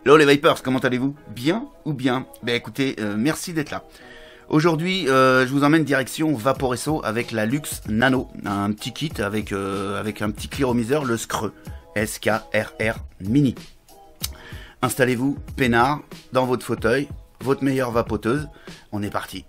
Hello les Vipers, comment allez-vous? Bien ou bien? Ben écoutez, merci d'être là. Aujourd'hui, je vous emmène direction Vaporesso avec la Lux Nano, un petit kit avec un petit clearomiseur, le Screux, SKRR Mini. Installez-vous peinard dans votre fauteuil, votre meilleure vapoteuse, on est parti.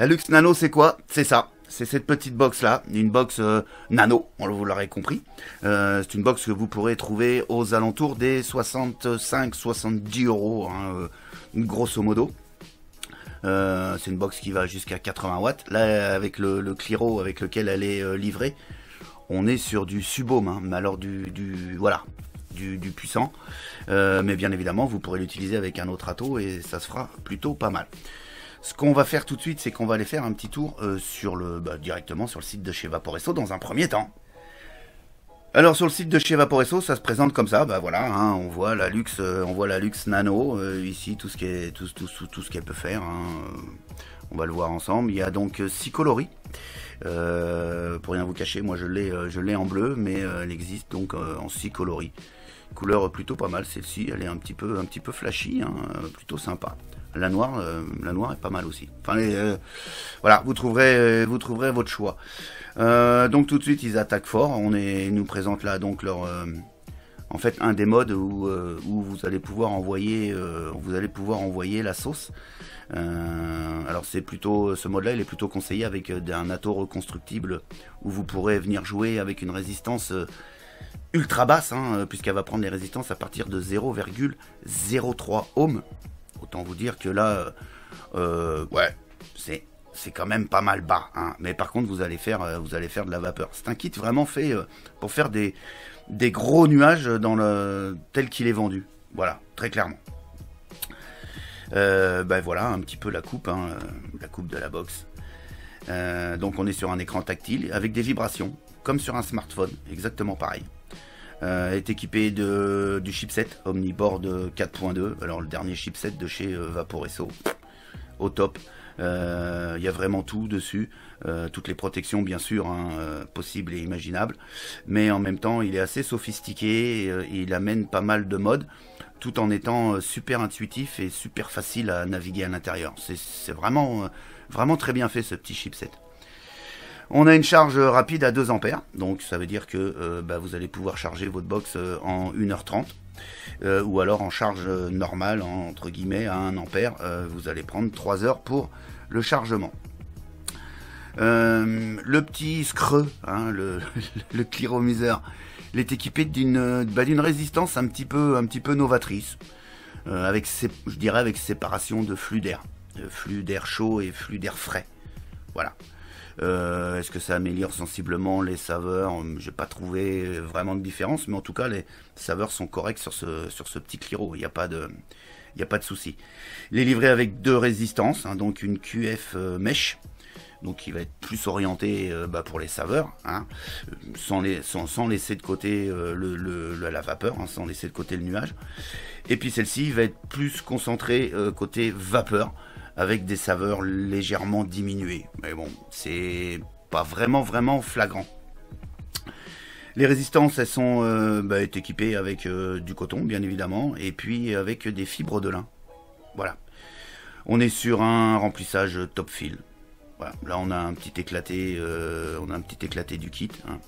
La Lux Nano, c'est quoi? C'est ça. C'est cette petite box là, une box nano, vous l'aurez compris. C'est une box que vous pourrez trouver aux alentours des 65-70 euros, hein, grosso modo. C'est une box qui va jusqu'à 80 watts. Là, avec le Cliro avec lequel elle est livrée, on est sur du Subhome, hein, mais alors du puissant. Mais bien évidemment, vous pourrez l'utiliser avec un autre Atto et ça se fera plutôt pas mal. Ce qu'on va faire tout de suite, c'est qu'on va aller faire un petit tour directement sur le site de chez Vaporesso dans un premier temps. Alors sur le site de chez Vaporesso, ça se présente comme ça. Bah voilà, hein, on voit la Lux Nano ici, tout ce qu'elle peut faire. Hein, on va le voir ensemble. Il y a donc 6 coloris. Pour rien vous cacher, moi je l'ai en bleu, mais elle existe donc en 6 coloris. Couleur plutôt pas mal. Celle-ci, elle est un petit peu flashy, hein, plutôt sympa. La noire est pas mal aussi. Enfin, voilà, vous trouverez votre choix. Donc tout de suite, ils attaquent fort. Ils nous présentent là donc leur, en fait, un des modes où vous allez pouvoir envoyer la sauce. Alors c'est plutôt ce mode-là, il est plutôt conseillé avec un Atto reconstructible où vous pourrez venir jouer avec une résistance ultra basse, hein, puisqu'elle va prendre les résistances à partir de 0,03 ohms. Autant vous dire que là, ouais, c'est quand même pas mal bas, hein. Mais par contre, vous allez faire de la vapeur. C'est un kit vraiment fait pour faire des gros nuages tel qu'il est vendu. Voilà, très clairement. Voilà un petit peu la coupe, hein, la coupe de la box. Donc on est sur un écran tactile avec des vibrations, comme sur un smartphone, exactement pareil. Est équipé du chipset Omniboard 4.2. Alors le dernier chipset de chez Vaporesso, au top. Il y a vraiment tout dessus, toutes les protections bien sûr, hein, possibles et imaginables, mais en même temps il est assez sophistiqué, il amène pas mal de modes tout en étant super intuitif et super facile à naviguer à l'intérieur. C'est vraiment très bien fait ce petit chipset. On a une charge rapide à 2 ampères, donc ça veut dire que vous allez pouvoir charger votre box en 1h30, ou alors en charge normale, entre guillemets, à 1 ampère, vous allez prendre 3 heures pour le chargement. Le petit Screux, hein, le clearomiseur, il est équipé d'une résistance un petit peu novatrice, avec séparation de flux d'air chaud et flux d'air frais. Voilà. Est-ce que ça améliore sensiblement les saveurs? J'ai pas trouvé vraiment de différence, mais en tout cas les saveurs sont correctes sur ce petit Cliro. Il n'y a pas de souci. Il est livré avec 2 résistances, hein, donc une QF mesh, donc qui va être plus orientée pour les saveurs, hein, sans laisser de côté la vapeur, hein, sans laisser de côté le nuage. Et puis celle-ci va être plus concentrée côté vapeur, avec des saveurs légèrement diminuées. Mais bon, c'est pas vraiment flagrant. Les résistances, elles sont équipées avec du coton, bien évidemment, et puis avec des fibres de lin. Voilà. On est sur un remplissage top fill. Voilà. Là, on a un petit éclaté du kit, hein.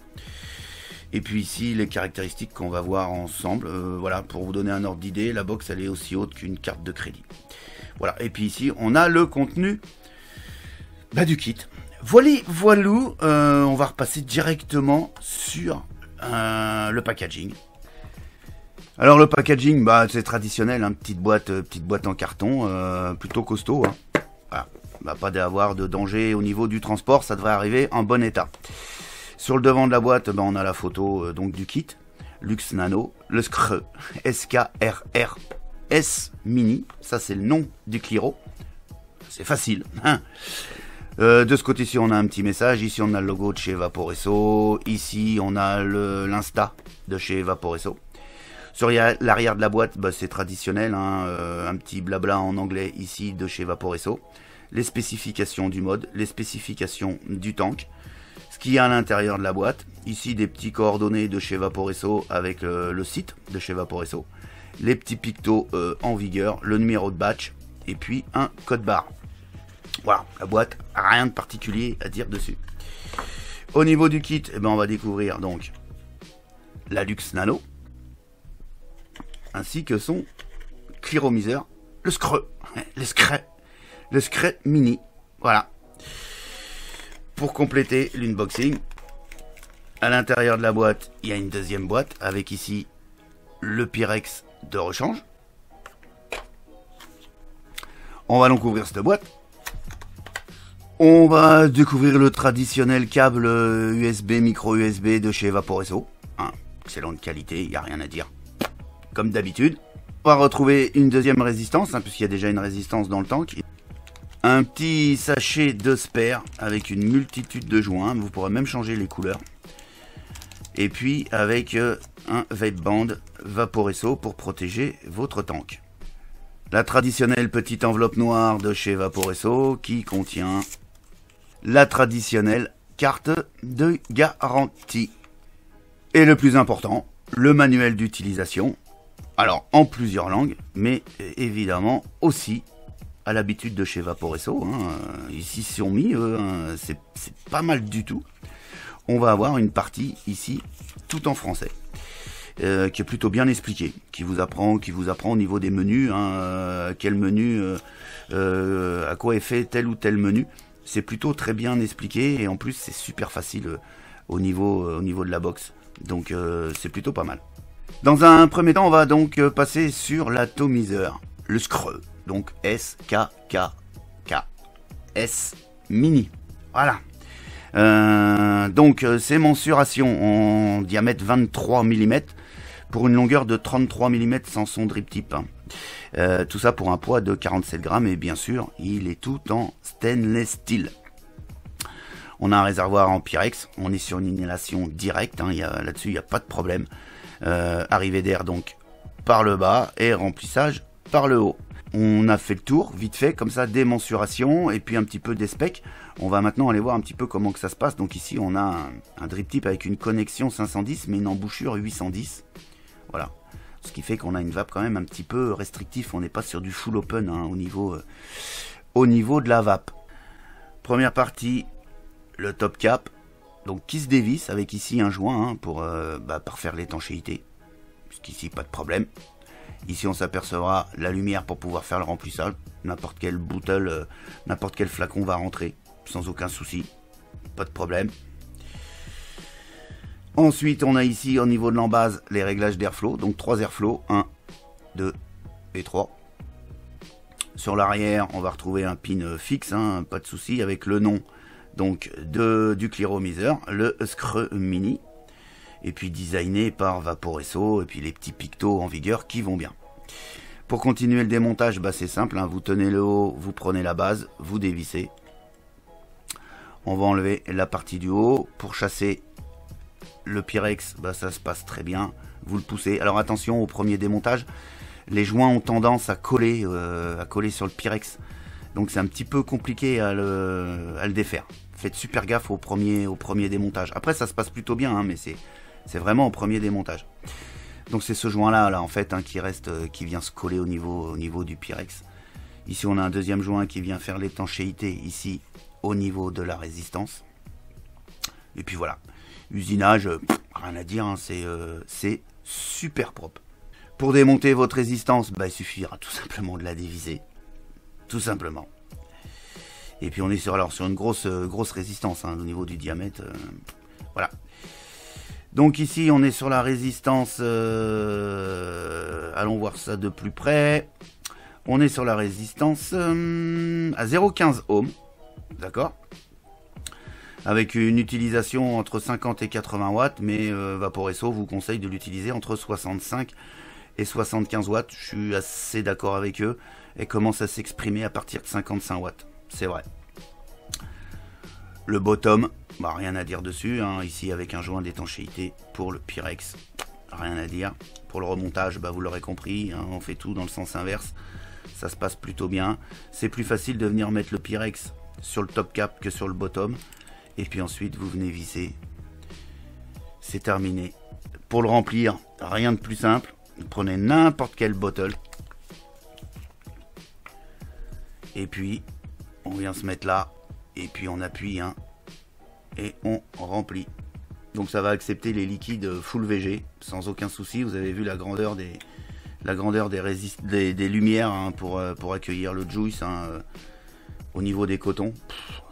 Et puis ici, les caractéristiques qu'on va voir ensemble. Voilà, pour vous donner un ordre d'idée, la box, elle est aussi haute qu'une carte de crédit. Voilà, et puis ici, on a le contenu du kit. Voilou, on va repasser directement sur le packaging. Alors le packaging, c'est traditionnel, hein, petite boîte en carton, plutôt costaud, hein. Voilà. Pas d'avoir de danger au niveau du transport, ça devrait arriver en bon état. Sur le devant de la boîte, on a la photo donc du kit, Lux Nano, le Screux, SKRR S Mini, ça c'est le nom du Cliro, c'est facile, hein. De ce côté-ci, on a un petit message. Ici, on a le logo de chez Vaporesso. Ici, on a l'Insta de chez Vaporesso. Sur l'arrière de la boîte, bah, c'est traditionnel, hein, un petit blabla en anglais ici de chez Vaporesso. Les spécifications du mode, les spécifications du tank. Ce qu'il y a à l'intérieur de la boîte. Ici, des petits coordonnées de chez Vaporesso avec le site de chez Vaporesso. Les petits pictos en vigueur, le numéro de batch et puis un code barre. Voilà, la boîte, rien de particulier à dire dessus. Au niveau du kit, eh ben, on va découvrir donc la Lux Nano, ainsi que son clearomiseur, le Scre Mini. Voilà. Pour compléter l'unboxing, à l'intérieur de la boîte, il y a une deuxième boîte avec ici le Pyrex de rechange. On va donc ouvrir cette boîte. On va découvrir le traditionnel câble USB, micro USB de chez Vaporesso. Hein, excellente qualité, il n'y a rien à dire. Comme d'habitude. On va retrouver une deuxième résistance, hein, puisqu'il y a déjà une résistance dans le tank. Un petit sachet de spare avec une multitude de joints. Vous pourrez même changer les couleurs. Et puis avec un vape band Vaporesso pour protéger votre tank. La traditionnelle petite enveloppe noire de chez Vaporesso qui contient la traditionnelle carte de garantie. Et le plus important, le manuel d'utilisation. Alors en plusieurs langues, mais évidemment aussi à l'habitude de chez Vaporesso. Hein. Ici sont mis, c'est pas mal du tout. On va avoir une partie ici tout en français. Qui est plutôt bien expliqué, qui vous apprend au niveau des menus, hein, quel menu, à quoi est fait tel ou tel menu. C'est plutôt très bien expliqué et en plus c'est super facile au niveau de la box. Donc c'est plutôt pas mal. Dans un premier temps, on va donc passer sur l'atomiseur, le Scre, donc S Mini. Voilà. Donc c'est mensuration en diamètre 23 mm pour une longueur de 33 mm sans son drip tip. Tout ça pour un poids de 47 grammes et bien sûr il est tout en stainless steel. On a un réservoir en Pyrex, on est sur une inhalation directe, hein, là-dessus il n'y a pas de problème. Arrivée d'air donc par le bas et remplissage par le haut. On a fait le tour, vite fait, comme ça, des mensurations et puis un petit peu des specs. On va maintenant aller voir un petit peu comment que ça se passe. Donc ici, on a un drip tip avec une connexion 510, mais une embouchure 810. Voilà. Ce qui fait qu'on a une vape quand même un petit peu restrictif. On n'est pas sur du full open hein, au niveau de la vape. Première partie, le top cap. Donc qui se dévisse avec ici un joint hein, pour faire l'étanchéité. Puisqu'ici, pas de problème. Ici, on s'apercevra la lumière pour pouvoir faire le remplissage. N'importe quelle bouteille, n'importe quel flacon va rentrer sans aucun souci. Pas de problème. Ensuite, on a ici au niveau de l'embase les réglages d'airflow. Donc 3 airflow, 1, 2 et 3. Sur l'arrière, on va retrouver un pin fixe, hein, pas de souci, avec le nom donc du clearomiseur, le Scre Mini. Et puis designé par Vaporesso, et puis les petits pictos en vigueur qui vont bien. Pour continuer le démontage, c'est simple, hein, vous tenez le haut, vous prenez la base, vous dévissez. On va enlever la partie du haut. Pour chasser le Pyrex, ça se passe très bien, vous le poussez. Alors attention au premier démontage, les joints ont tendance à coller sur le Pyrex. Donc c'est un petit peu compliqué à le défaire. Faites super gaffe au premier démontage. Après ça se passe plutôt bien, hein, mais c'est vraiment au premier démontage. Donc c'est ce joint là en fait hein, qui vient se coller au niveau du Pyrex. Ici on a un deuxième joint qui vient faire l'étanchéité ici au niveau de la résistance. Et puis voilà, usinage, rien à dire, hein, c'est super propre. Pour démonter votre résistance, il suffira tout simplement de la dévisser. Tout simplement. Et puis on est sur une grosse résistance hein, au niveau du diamètre. Voilà. Donc ici on est sur la résistance, allons voir ça de plus près. On est sur la résistance à 0,15 ohms, d'accord, avec une utilisation entre 50 et 80 watts, mais Vaporesso vous conseille de l'utiliser entre 65 et 75 watts. Je suis assez d'accord avec eux, et commence à s'exprimer à partir de 55 watts, c'est vrai. Le bottom, bah, rien à dire dessus, hein. Ici avec un joint d'étanchéité pour le Pyrex, rien à dire. Pour le remontage, bah, vous l'aurez compris, hein, on fait tout dans le sens inverse, ça se passe plutôt bien. C'est plus facile de venir mettre le Pyrex sur le top cap que sur le bottom, et puis ensuite vous venez visser, c'est terminé. Pour le remplir, rien de plus simple, vous prenez n'importe quelle bottle, et puis on vient se mettre là, et puis on appuie, hein, et on remplit. Donc ça va accepter les liquides full VG sans aucun souci. Vous avez vu la grandeur des lumières, hein, pour accueillir le juice, hein, au niveau des cotons.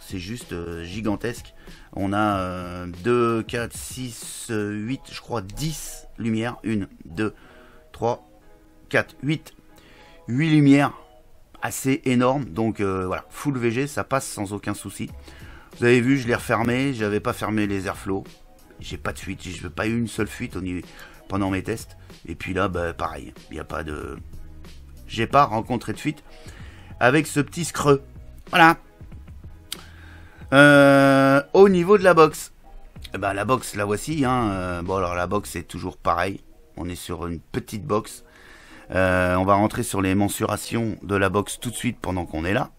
C'est juste gigantesque. On a 2, 4, 6, 8, je crois 10 lumières. 1, 2, 3, 4, 8 lumières assez énormes. Donc voilà, full VG, ça passe sans aucun souci. Vous avez vu, je l'ai refermé, j'avais pas fermé les airflows. J'ai pas de fuite, j'ai pas eu une seule fuite pendant mes tests. Et puis là, bah, pareil, il n'y a pas de... J'ai pas rencontré de fuite avec ce petit screw. Voilà. Au niveau de la box, bah, la box, la voici, hein. Bon, alors la box, c'est toujours pareil. On est sur une petite box. On va rentrer sur les mensurations de la box tout de suite pendant qu'on est là.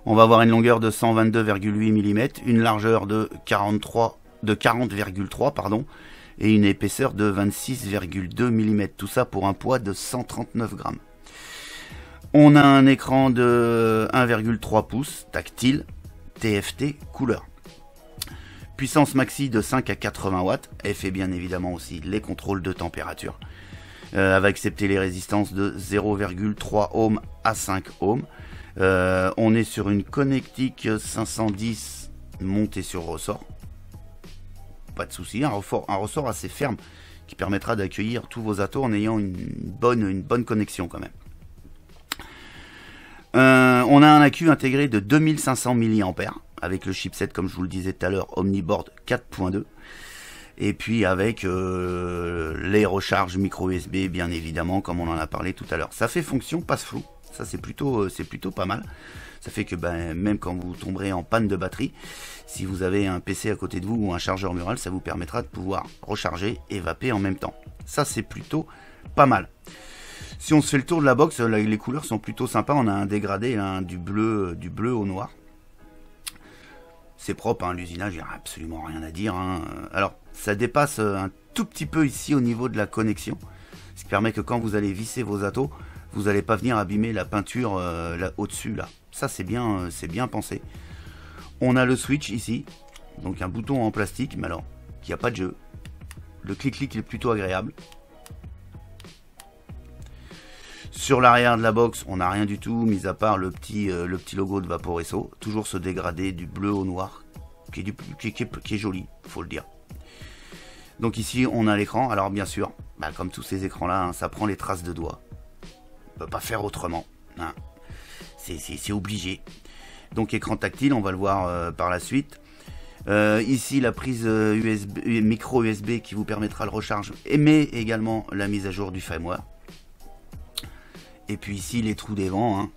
On va avoir une longueur de 122,8 mm, une largeur de 40,3 pardon, et une épaisseur de 26,2 mm. Tout ça pour un poids de 139 grammes. On a un écran de 1,3 pouces tactile TFT couleur. Puissance maxi de 5 à 80 watts. Elle fait bien évidemment aussi les contrôles de température. Elle va accepter les résistances de 0,3 ohm à 5 ohms. On est sur une Connectic 510 montée sur ressort. Pas de souci, un ressort assez ferme qui permettra d'accueillir tous vos atos en ayant une bonne connexion quand même. On a un accu intégré de 2500 mAh avec le chipset, comme je vous le disais tout à l'heure, Omniboard 4.2, et puis avec les recharges micro USB bien évidemment, comme on en a parlé tout à l'heure. Ça fait fonction passe-flou, ça c'est plutôt pas mal. Ça fait que même quand vous tomberez en panne de batterie, si vous avez un PC à côté de vous ou un chargeur mural, ça vous permettra de pouvoir recharger et vaper en même temps. Ça c'est plutôt pas mal. Si on se fait le tour de la box, les couleurs sont plutôt sympas. On a un dégradé, hein, du bleu au noir. C'est propre, hein, l'usinage, il n'y a absolument rien à dire, hein. Alors ça dépasse un tout petit peu ici au niveau de la connexion, ce qui permet que quand vous allez visser vos atos, vous n'allez pas venir abîmer la peinture là au-dessus là. Ça c'est bien pensé. On a le switch ici, donc un bouton en plastique, mais alors il n'y a pas de jeu. Le clic-clic est plutôt agréable. Sur l'arrière de la box, on n'a rien du tout, mis à part le petit logo de Vaporesso. Toujours ce dégradé du bleu au noir, qui est joli, faut le dire. Donc ici, on a l'écran. Alors bien sûr, comme tous ces écrans-là, hein, ça prend les traces de doigts. On peut pas faire autrement, hein. C'est obligé. Donc écran tactile, on va le voir par la suite. Ici, la prise micro USB qui vous permettra le recharge, mais également la mise à jour du firmware. Et puis ici les trous des vents, hein,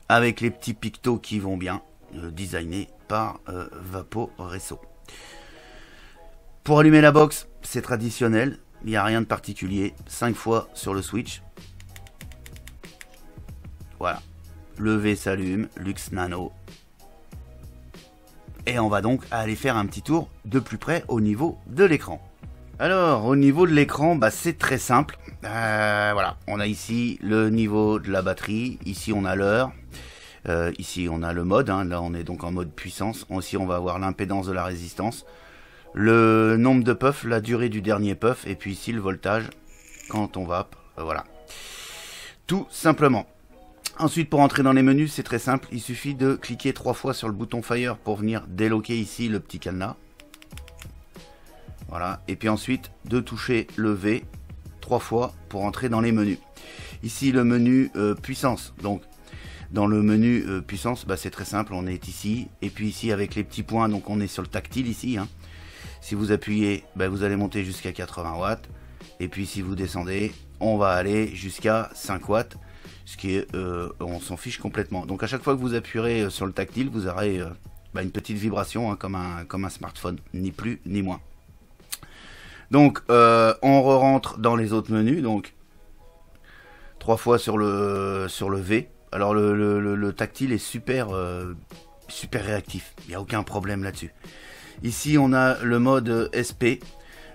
avec les petits pictos qui vont bien, designés par Vaporesso. Pour allumer la box, c'est traditionnel, il n'y a rien de particulier. 5 fois sur le switch. Voilà, le V s'allume, Lux Nano. Et on va donc aller faire un petit tour de plus près au niveau de l'écran. Alors, au niveau de l'écran, c'est très simple. Voilà, on a ici le niveau de la batterie. Ici, on a l'heure. Ici, on a le mode. Hein. Là, on est donc en mode puissance. Ici, on va avoir l'impédance de la résistance. Le nombre de puffs, la durée du dernier puff. Et puis ici, le voltage quand on vape. Voilà. Tout simplement. Ensuite, pour entrer dans les menus, c'est très simple. Il suffit de cliquer 3 fois sur le bouton Fire pour venir déloquer ici le petit cadenas. Voilà, et puis ensuite de toucher le V 3 fois pour entrer dans les menus. Ici le menu puissance. Donc dans le menu puissance, c'est très simple, on est ici. Et puis ici avec les petits points, donc on est sur le tactile ici, hein. Si vous appuyez, vous allez monter jusqu'à 80 watts. Et puis si vous descendez, on va aller jusqu'à 5 watts. Ce qui est, on s'en fiche complètement. Donc à chaque fois que vous appuierez sur le tactile, vous aurez une petite vibration, hein, comme un smartphone, ni plus ni moins. Donc on rentre dans les autres menus, donc 3 fois sur le V. Alors le tactile est super réactif, il n'y a aucun problème là-dessus. Ici on a le mode SP.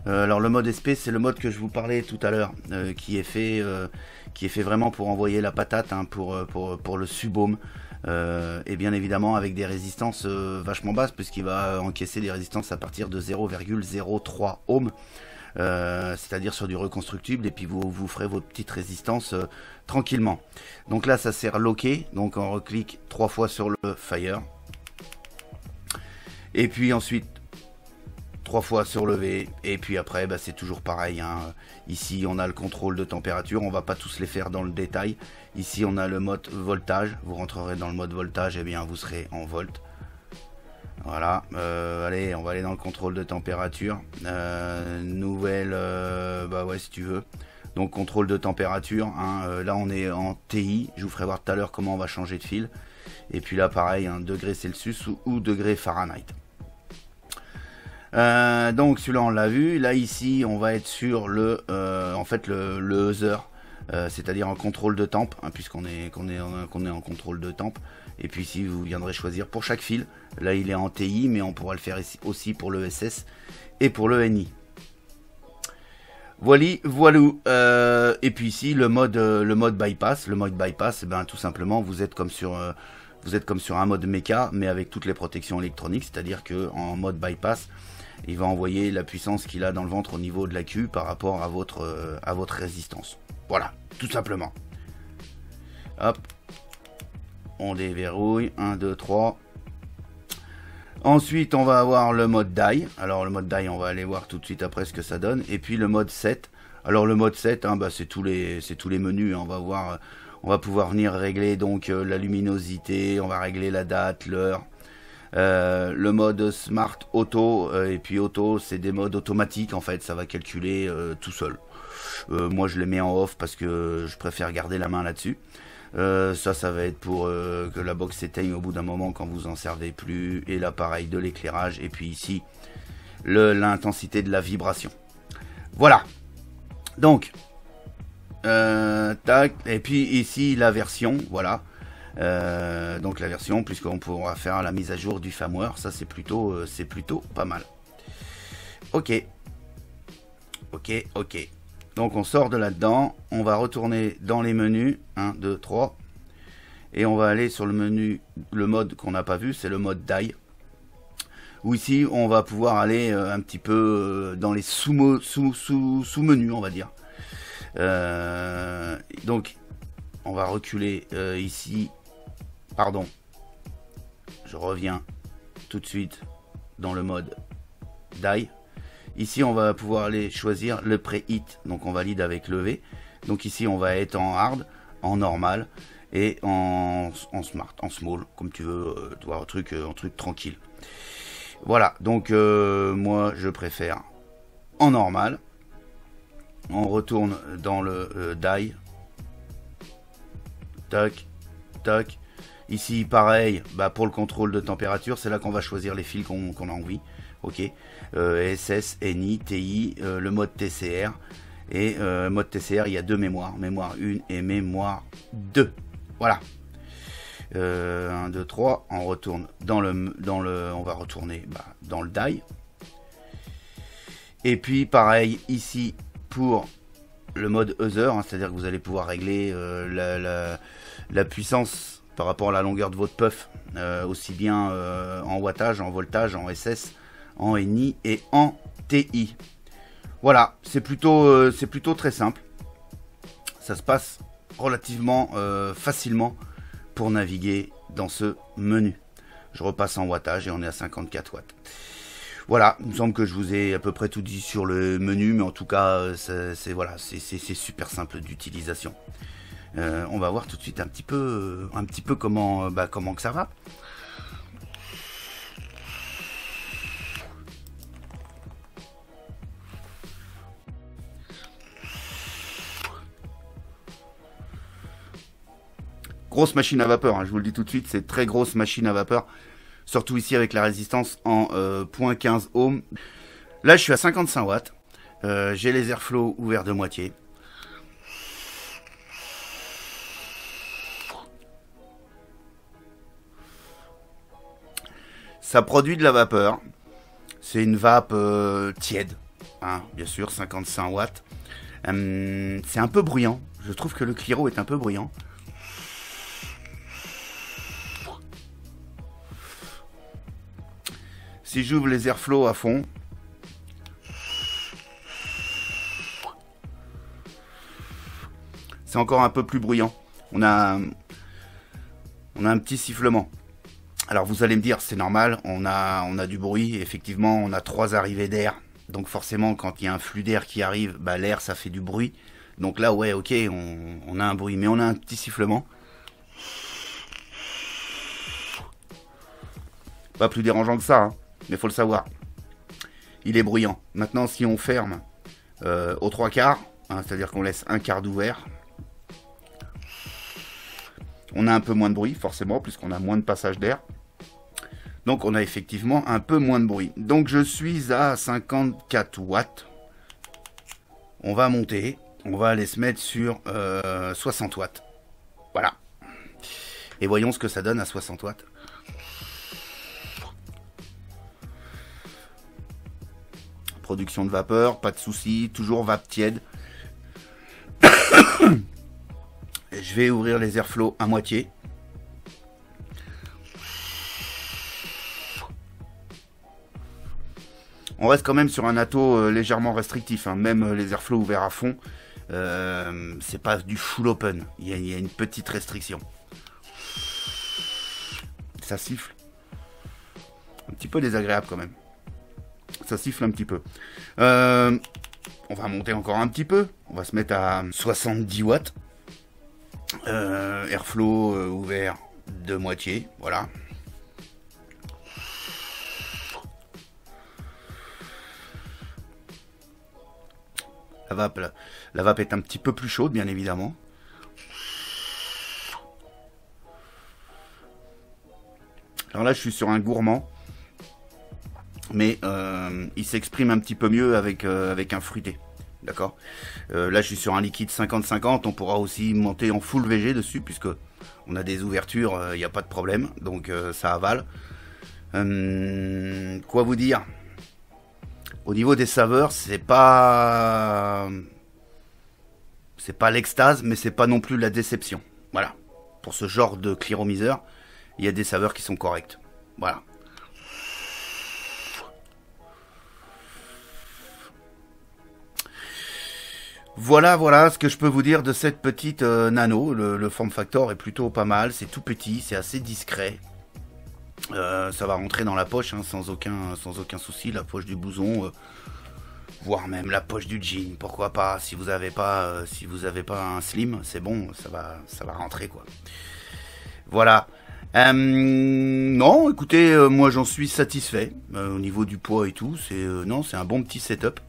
Alors le mode SP, c'est le mode que je vous parlais tout à l'heure, qui est fait vraiment pour envoyer la patate, hein, pour le sub-ohm. Et bien évidemment avec des résistances vachement basses, puisqu'il va encaisser des résistances à partir de 0,03 ohm. C'est-à-dire sur du reconstructible, et puis vous ferez vos petites résistances tranquillement. Donc là ça sert loqué, donc on reclique 3 fois sur le Fire, et puis ensuite 3 fois sur le V, et puis après c'est toujours pareil, hein. Ici on a le contrôle de température, on va pas tous les faire dans le détail. Ici on a le mode voltage, vous rentrerez dans le mode voltage, et bien vous serez en volt. Voilà, allez, on va aller dans le contrôle de température. Nouvelle, bah ouais, si tu veux. Donc contrôle de température, hein, là on est en TI, je vous ferai voir tout à l'heure comment on va changer de fil. Et puis là pareil, hein, degré Celsius ou degré Fahrenheit. Donc celui-là on l'a vu. Là ici on va être sur le Other, c'est-à-dire en contrôle de temp, hein, puisqu'on est en contrôle de temp. Et puis ici vous viendrez choisir pour chaque fil. Là il est en TI, mais on pourra le faire ici aussi pour le SS et pour le NI. Voilou. Et puis ici le mode bypass. Le mode bypass, tout simplement vous êtes comme sur un mode méca, mais avec toutes les protections électroniques. C'est-à-dire que en mode bypass, il va envoyer la puissance qu'il a dans le ventre au niveau de la queue par rapport à votre résistance. Voilà, tout simplement. Hop. On déverrouille, 1, 2, 3. Ensuite, on va avoir le mode die. Alors, le mode die, on va aller voir tout de suite après ce que ça donne. Et puis, le mode set. Alors, le mode set, hein, c'est tous les menus. Hein. On va pouvoir venir régler donc la luminosité. On va régler la date, l'heure. Le mode smart auto. Et puis, auto, c'est des modes automatiques. En fait, ça va calculer tout seul. Moi, je les mets en off parce que je préfère garder la main là-dessus. Ça va être pour que la box s'éteigne au bout d'un moment quand vous en servez plus, et l'appareil de l'éclairage, et puis ici l'intensité de la vibration. Voilà, donc tac, et puis ici la version, voilà. Donc la version, puisqu'on pourra faire la mise à jour du firmware, ça c'est plutôt pas mal. Ok. Donc on sort de là-dedans, on va retourner dans les menus, 1, 2, 3, et on va aller sur le menu, le mode qu'on n'a pas vu, c'est le mode die, où ici on va pouvoir aller un petit peu dans les sous-menus, on va dire. Donc on va reculer ici, pardon, je reviens tout de suite dans le mode die. Ici, on va pouvoir aller choisir le preheat, donc on valide avec le V. Donc ici, on va être en hard, en normal et en smart, en small, comme tu veux, un truc tranquille. Voilà, donc moi, je préfère en normal. On retourne dans le die. Tac, tac. Ici, pareil, pour le contrôle de température, c'est là qu'on va choisir les fils qu'on a envie. Ok, SS, NI, TI, le mode TCR. Et mode TCR, il y a deux mémoires, mémoire 1 et mémoire 2. Voilà. 1, 2, 3, on retourne on va retourner dans le die. Et puis pareil ici pour le mode Other, hein, c'est-à-dire que vous allez pouvoir régler la puissance par rapport à la longueur de votre puff, aussi bien en wattage, en voltage, en SS, en NI et en TI. Voilà, c'est plutôt très simple. Ça se passe relativement facilement pour naviguer dans ce menu. Je repasse en wattage et on est à 54 watts. Voilà, il me semble que je vous ai à peu près tout dit sur le menu, mais en tout cas, c'est super simple d'utilisation. On va voir tout de suite un petit peu comment que ça va. Grosse machine à vapeur, hein, je vous le dis tout de suite, c'est très grosse machine à vapeur. Surtout ici avec la résistance en 0.15 ohms. Là je suis à 55 watts. J'ai les airflow ouverts de moitié. Ça produit de la vapeur. C'est une vape tiède. Hein, bien sûr, 55 watts. C'est un peu bruyant. Je trouve que le Cliro est un peu bruyant. Si j'ouvre les airflow à fond, c'est encore un peu plus bruyant. On a un petit sifflement. Alors vous allez me dire, c'est normal, on a du bruit. Effectivement, on a 3 arrivées d'air. Donc forcément, quand il y a un flux d'air qui arrive, bah, l'air, ça fait du bruit. Donc là, ouais, ok, on a un bruit. Mais on a un petit sifflement. Pas plus dérangeant que ça, hein, mais faut le savoir. Il est bruyant. Maintenant, si on ferme aux 3 quarts, hein, c'est-à-dire qu'on laisse un quart d'ouvert, on a un peu moins de bruit, forcément, puisqu'on a moins de passage d'air. Donc, on a effectivement un peu moins de bruit. Donc, je suis à 54 watts. On va monter. On va aller se mettre sur 60 watts. Voilà. Et voyons ce que ça donne à 60 watts. Production de vapeur, pas de souci, toujours vape tiède. Je vais ouvrir les airflows à moitié. On reste quand même sur un atto légèrement restrictif, hein. Même les airflows ouverts à fond, c'est pas du full open. Il y a une petite restriction. Ça siffle. Un petit peu désagréable quand même. Ça siffle un petit peu. On va monter encore un petit peu. On va se mettre à 70 watts. Airflow ouvert de moitié. Voilà. La vape est un petit peu plus chaude, bien évidemment. Alors là, je suis sur un gourmand. Mais il s'exprime un petit peu mieux avec un fruité. D'accord. Là, je suis sur un liquide 50-50. On pourra aussi monter en full VG dessus, puisque on a des ouvertures, il n'y a pas de problème. Donc, ça avale. Quoi vous dire? Au niveau des saveurs, c'est pas l'extase, mais c'est pas non plus la déception. Voilà. Pour ce genre de cliromiseur, il y a des saveurs qui sont correctes. Voilà. Voilà ce que je peux vous dire de cette petite nano. Le form factor est plutôt pas mal. C'est tout petit, c'est assez discret. Ça va rentrer dans la poche, hein, sans aucun souci. La poche du blouson, voire même la poche du jean. Pourquoi pas? Si vous avez pas un slim, c'est bon, ça va rentrer quoi. Voilà. Non, écoutez, moi j'en suis satisfait au niveau du poids et tout. C'est un bon petit setup.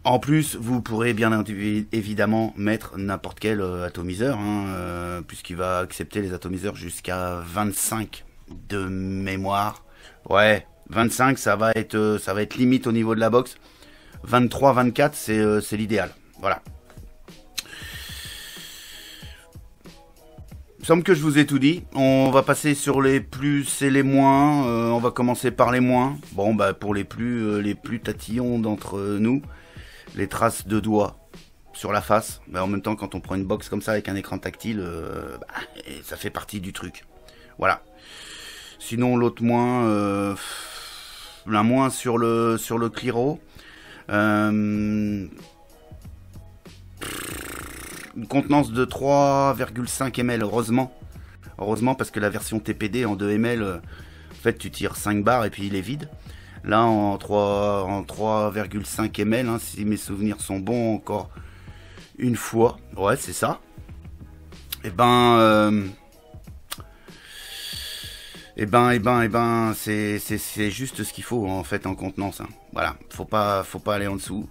En plus, vous pourrez bien évidemment mettre n'importe quel atomiseur, hein, puisqu'il va accepter les atomiseurs jusqu'à 25 de mémoire. Ouais, 25, ça va être limite au niveau de la box. 23, 24, c'est l'idéal. Voilà. Il me semble que je vous ai tout dit. On va passer sur les plus et les moins. On va commencer par les moins. Bon, bah pour les plus tatillons d'entre nous. Les traces de doigts sur la face, mais en même temps quand on prend une box comme ça avec un écran tactile, ça fait partie du truc. Voilà. Sinon l'autre moins, la moins sur le Cliro, une contenance de 3,5 ml, heureusement parce que la version TPD en 2 ml, en fait tu tires 5 barres et puis il est vide. Là en 3,5 ml, hein, si mes souvenirs sont bons, encore une fois. Ouais, c'est ça. Et c'est juste ce qu'il faut en fait en contenance. Hein. Voilà, faut pas aller en dessous.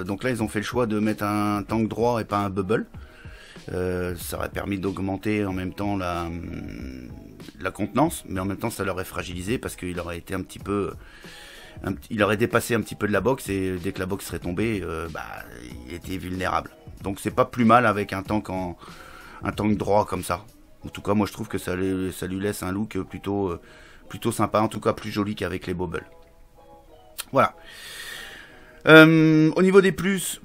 Donc là, ils ont fait le choix de mettre un tank droit et pas un bubble. Ça aurait permis d'augmenter en même temps la contenance, mais en même temps ça l'aurait fragilisé parce qu'il aurait été un petit peu, il aurait dépassé un petit peu de la box et dès que la box serait tombée, il était vulnérable. Donc c'est pas plus mal avec un tank droit comme ça. En tout cas, moi je trouve que ça lui laisse un look plutôt sympa, en tout cas plus joli qu'avec les bobbles. Voilà. Au niveau des plus,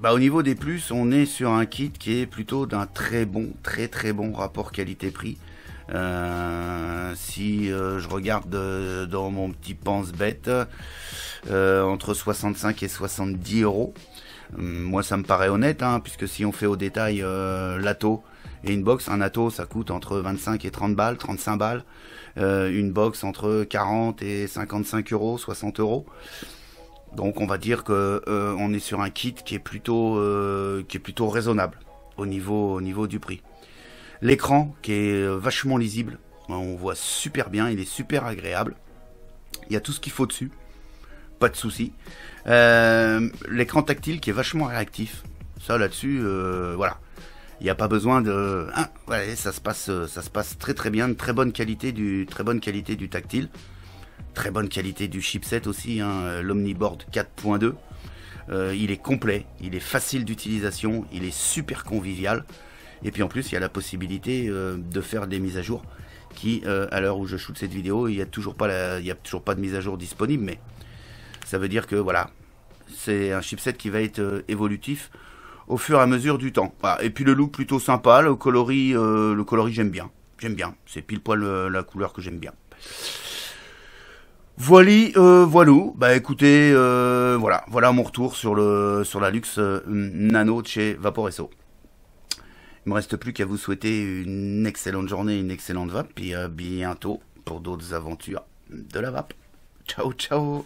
on est sur un kit qui est plutôt d'un très bon rapport qualité-prix. Si je regarde dans mon petit pense-bête, entre 65 et 70 euros. Moi ça me paraît honnête, hein, puisque si on fait au détail l'ATO et une box, un ATO ça coûte entre 25 et 30 balles, 35 balles. Une box entre 40 et 55 euros, 60 euros. Donc on va dire que on est sur un kit qui est plutôt raisonnable au niveau du prix. L'écran qui est vachement lisible, on voit super bien, il est super agréable. Il y a tout ce qu'il faut dessus, pas de souci. L'écran tactile qui est vachement réactif, ça là-dessus, voilà. Il n'y a pas besoin de, ouais, ça se passe très bien, de très bonne qualité du tactile. Très bonne qualité du chipset aussi, hein, l'Omniboard 4.2. Il est complet, il est facile d'utilisation, il est super convivial. Et puis en plus, il y a la possibilité de faire des mises à jour qui, à l'heure où je shoot cette vidéo, il n'y a toujours pas de mise à jour disponible. Mais ça veut dire que voilà, c'est un chipset qui va être évolutif au fur et à mesure du temps. Voilà. Et puis le look plutôt sympa, le coloris j'aime bien. C'est pile poil la couleur que j'aime bien. Voilou. Bah écoutez, voilà mon retour sur la Lux Nano de chez Vaporesso. Il me reste plus qu'à vous souhaiter une excellente journée, une excellente vape, et à bientôt pour d'autres aventures de la vape. Ciao, ciao.